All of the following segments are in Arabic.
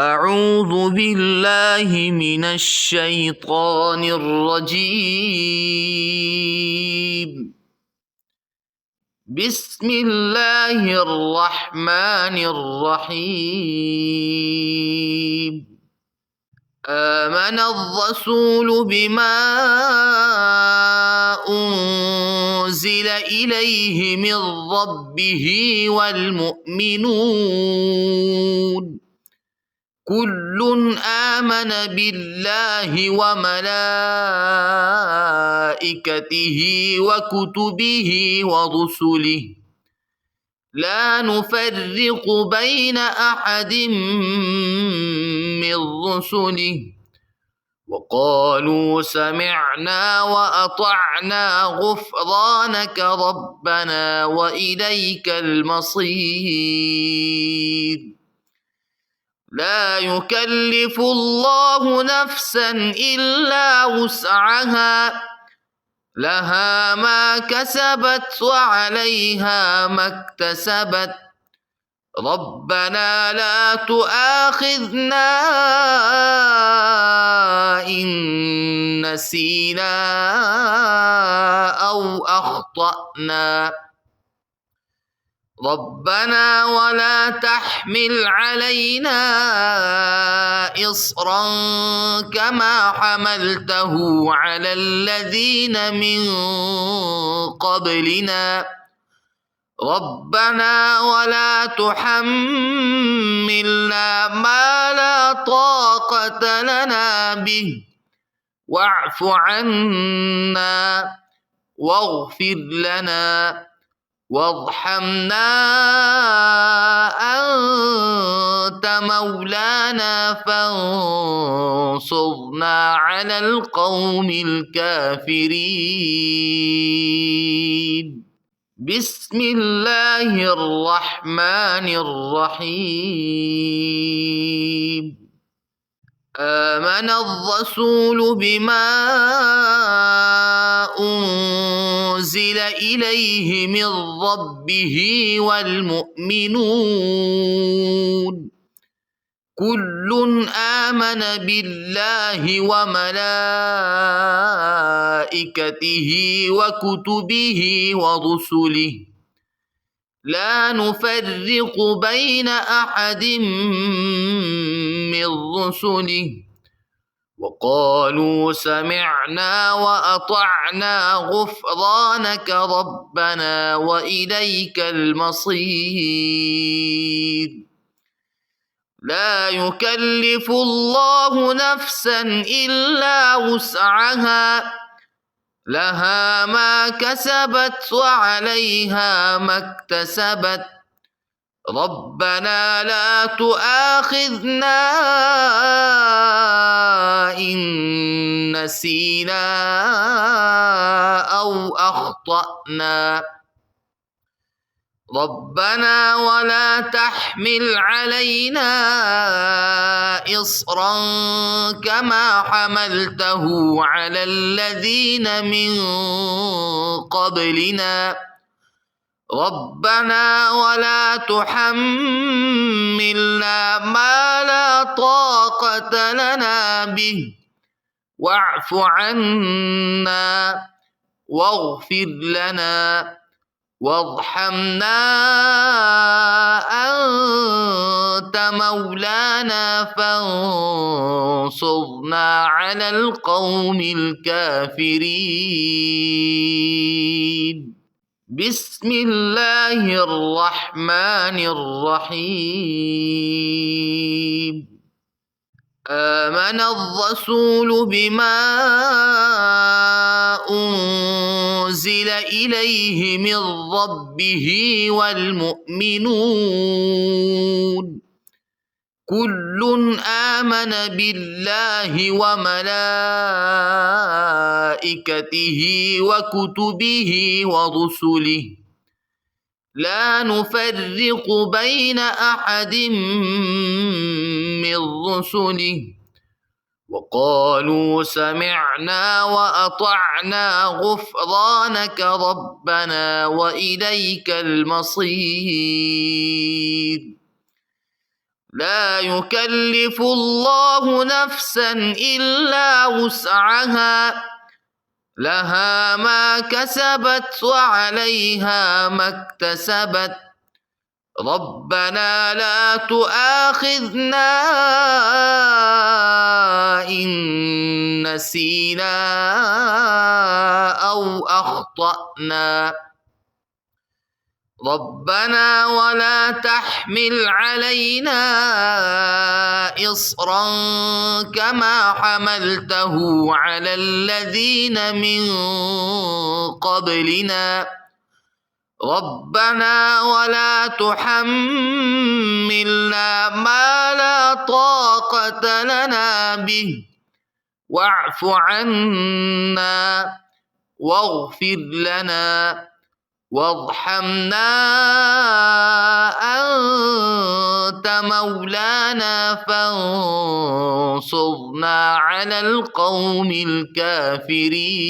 أعوذ بالله من الشيطان الرجيم. بسم الله الرحمن الرحيم. آمن الرسول بما أنزل إليه من ربه والمؤمنون كل آمن بالله وملائكته وكتبه ورسله لا نفرق بين أحد من رسله وقالوا سمعنا وأطعنا غفرانك ربنا وإليك المصير. لا يكلف الله نفسا إلا وسعها لها ما كسبت وعليها ما اكتسبت ربنا لا تؤاخذنا إن نسينا أو أخطأنا ربنا ولا تحمل علينا إصرا كما حملته على الذين من قبلنا ربنا ولا تحملنا ما لا طاقة لنا به واعف عنا واغفر لنا وارحمنا أنت مولانا فانصرنا على القوم الكافرين. بسم الله الرحمن الرحيم. آمن الرسول بما أنزل إليه من ربه والمؤمنون كل آمن بالله وملائكته وكتبه ورسله لا نفرق بين أحد من رسله وقالوا سمعنا وأطعنا غفرانك ربنا وإليك المصير. لا يكلف الله نفسا إلا وسعها لها ما كسبت وعليها ما اكتسبت ربنا لا تؤاخذنا إن نسينا أو أخطأنا ربنا ولا تحمل علينا إصرا كما حملته على الذين من قبلنا ربنا ولا تحملنا ما لا طاقة لنا به واعف عنا واغفر لنا وارحمنا أنت مولانا فانصرنا على القوم الكافرين. بسم الله الرحمن الرحيم. آمن الرسول بما أنزل إليه من ربه والمؤمنون كل آمن بالله وملائكته وكتبه ورسله لا نفرق بين أحد من رسله وقالوا سمعنا وأطعنا غفرانك ربنا وإليك المصير. لا يكلف الله نفسا إلا وسعها لها ما كسبت وعليها ما اكتسبت ربنا لا تؤاخذنا إن نسينا أو أخطأنا ربنا ولا تحمل علينا إصرا كما حملته على الذين من قبلنا ربنا ولا تحملنا ما لا طاقة لنا به واعف عنا واغفر لنا وارحمنا أنت مولانا فانصرنا على القوم الكافرين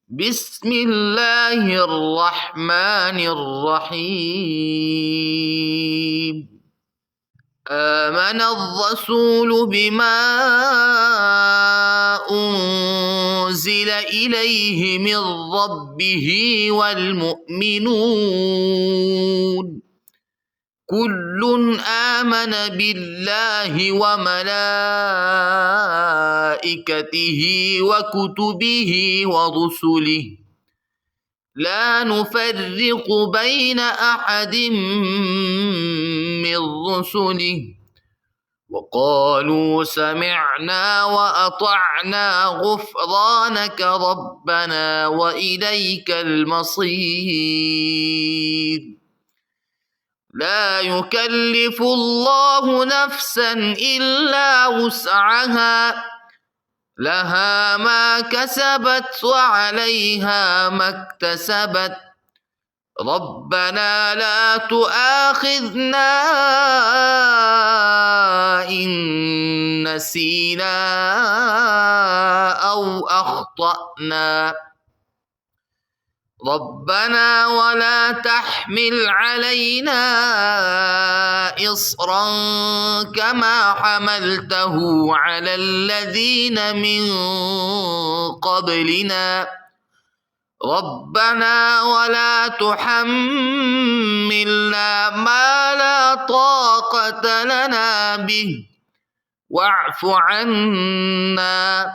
بسم الله الرحمن الرحيم آمن الرسول بما أنزل إليه من ربه والمؤمنون كل آمن بالله وملائكته وكتبه ورسله لا نفرق بين أحد من رسله وقالوا سمعنا وأطعنا غفرانك ربنا وإليك المصير لا يكلف الله نفسا إلا وسعها لها ما كسبت وعليها ما اكتسبت ربنا لا تؤاخذنا إن نسينا أو أخطأنا ربنا ولا تحمل علينا إصرا كما حملته على الذين من قبلنا ربنا ولا تحملنا ما لا طاقة لنا به واعف عنا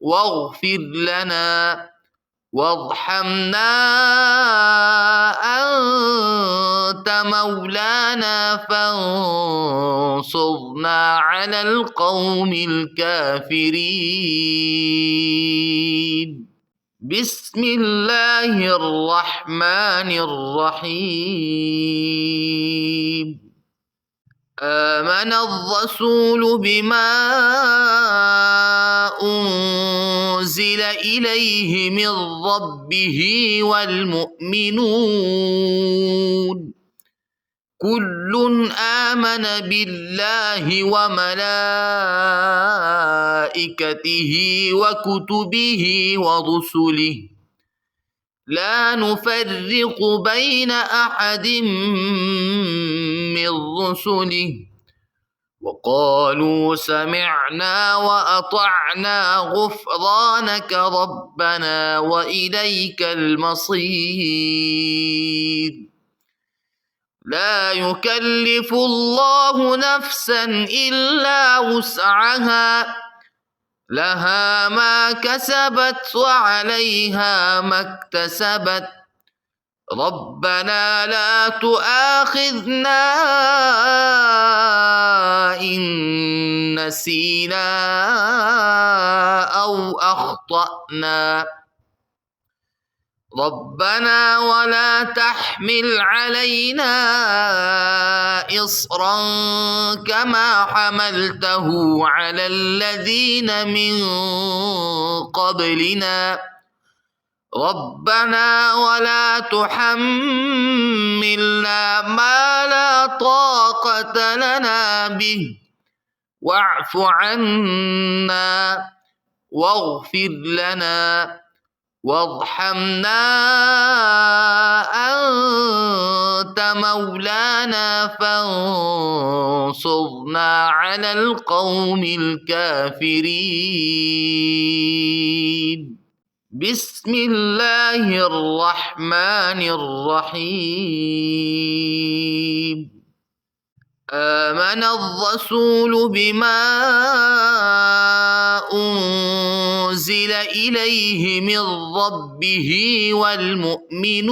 واغفر لنا وارحمنا أنت مولانا فانصرنا على القوم الكافرين بسم الله الرحمن الرحيم آمن الرسول بما أنزل إليه من ربه والمؤمنون كل آمن بالله وملائكته وكتبه ورسله لا نفرق بين أحد من رسله وقالوا سمعنا وأطعنا غفرانك ربنا وإليك المصير لا يكلف الله نفسا إلا وسعها لها ما كسبت وعليها ما اكتسبت ربنا لا تؤاخذنا إن نسينا أو أخطأنا ربنا ولا تحمل علينا إصرا كما حملته على الذين من قبلنا ربنا ولا تحملنا ما لا طاقة لنا به واعف عنا واغفر لنا وارحمنا أنت مولانا فانصرنا على القوم الكافرين. بسم الله الرحمن الرحيم. آمن الرسول بما أنزل إليه من ربه والمؤمنون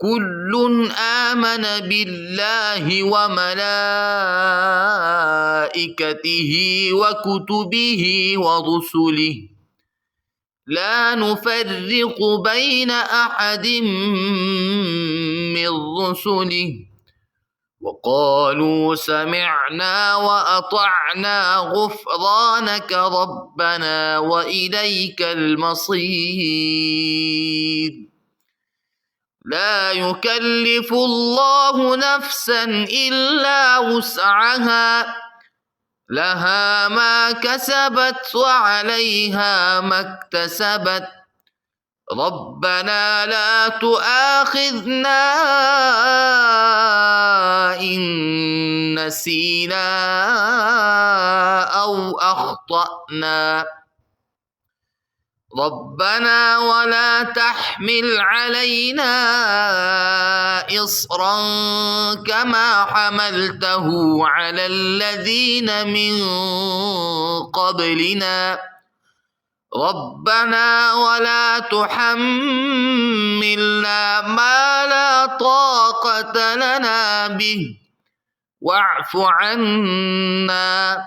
كل آمن بالله وملائكته وكتبه ورسله لا نفرق بين أحد من رسله وقالوا سمعنا وأطعنا غفرانك ربنا وإليك المصير. لا يكلف الله نفسا إلا وسعها لها ما كسبت وعليها ما اكتسبت ربنا لا تؤاخذنا إن نسينا أو أخطأنا ربنا ولا تحمل علينا إصرا كما حملته على الذين من قبلنا ربنا ولا تحملنا ما لا طاقة لنا به واعف عنا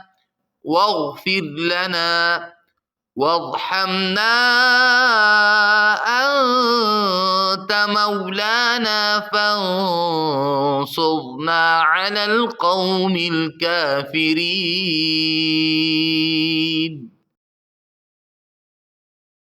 واغفر لنا وارحمنا أنت مولانا فانصرنا على القوم الكافرين.